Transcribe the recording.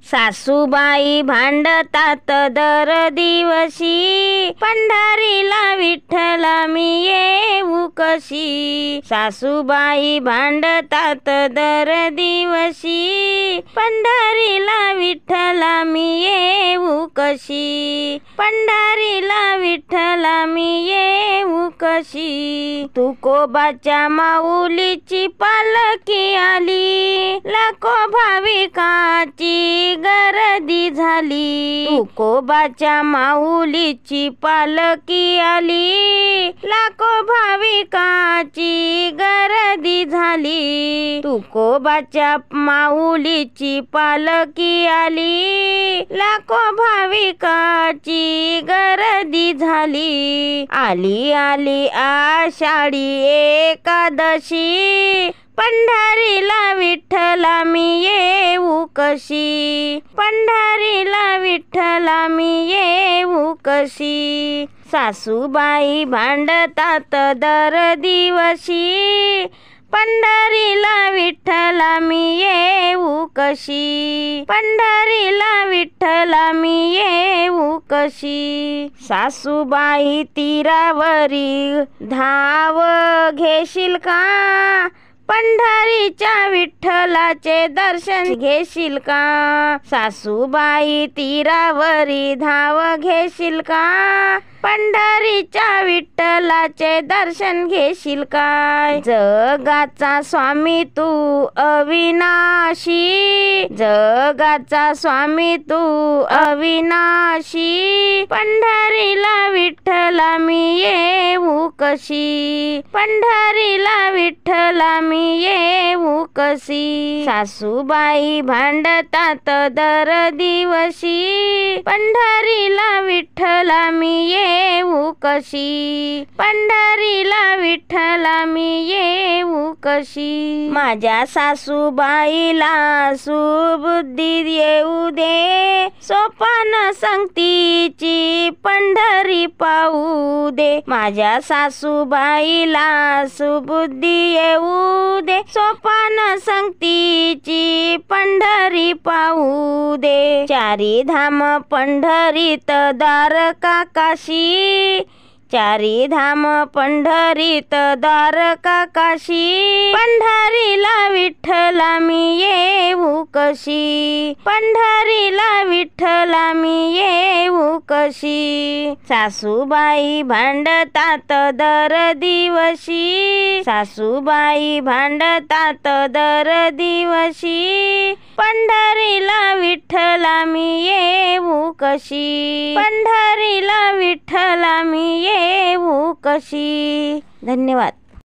सासूबाई भांडतात दर दिवशी, पंढरीला विठ्ठला मी येऊ कशी. सासूबाई भांडतात दर दिवशी, पंढरीला विठ्ठला मी येऊ कशी. पंढरीला विठ्ठला मी येऊ कशी. तुकोबाच्या माऊलीची पालखी आली, लाखो भाविकाची गर्दी झाली. तुकोबाच्या माऊलीची पालखी आली, लाखो भाविकाची गर्दी झाली. तुकोबाच्या माऊलीची पालखी आली, लाखो भाविकाची गर्दी झाली. आली आली आषाढी एकादशी, पंढरीला विठ्ठला मी येऊ कशी. पंढरीला विठ्ठला मी येऊ कशी. सासूबाई भांडतात दर दिवशी, पंढरीला विठ्ठला मी येऊ कशी. पंढरीला विठ्ठला मी येऊ कशी. सासूबाई तीरावरी धाव घेशील का, पंढरीच्या विठ्ठलाचे दर्शन घेशील का. सासूबाई तीरावरी धाव घेशील का, पंढरीच्या विठ्ठलाचे दर्शन घेशील काय. जगाचा स्वामी तू अविनाशी, जगाचा स्वामी तू अविनाशी. पंढरीला विठ्ठला मी येऊ कशी. पंढरीला विठ्ठला मी येऊ कशी. सासूबाई भांडतात दर दिवशी, पंढरीला विठ्ठला मी येऊ कशी. पंढरीला विठ्ठला मी येऊ कशी. माझ्या सासूबाईला सुबुद्धी येऊ दे, सोपान संगतीची पंढरी पाहू दे. माझ्या सासूबाईला सुबुद्धी येऊ दे, सोपान संगतीची पंढरी पाहू दे. चारी धाम पंढरीत द्वारका काशी, चारी धाम पंढरीत द्वारका काशी. पंढरीला विठ्ठला मी येऊ कशी. पंढरीला विठ्ठला मी येऊ कशी. सासूबाई भांडतात दर दिवशी, सासूबाई भांडतात दर दिवशी. पंढरीला विठ्ठला मी येऊ कशी. पंढरीला विठ्ठला मी येऊ कशी. धन्यवाद.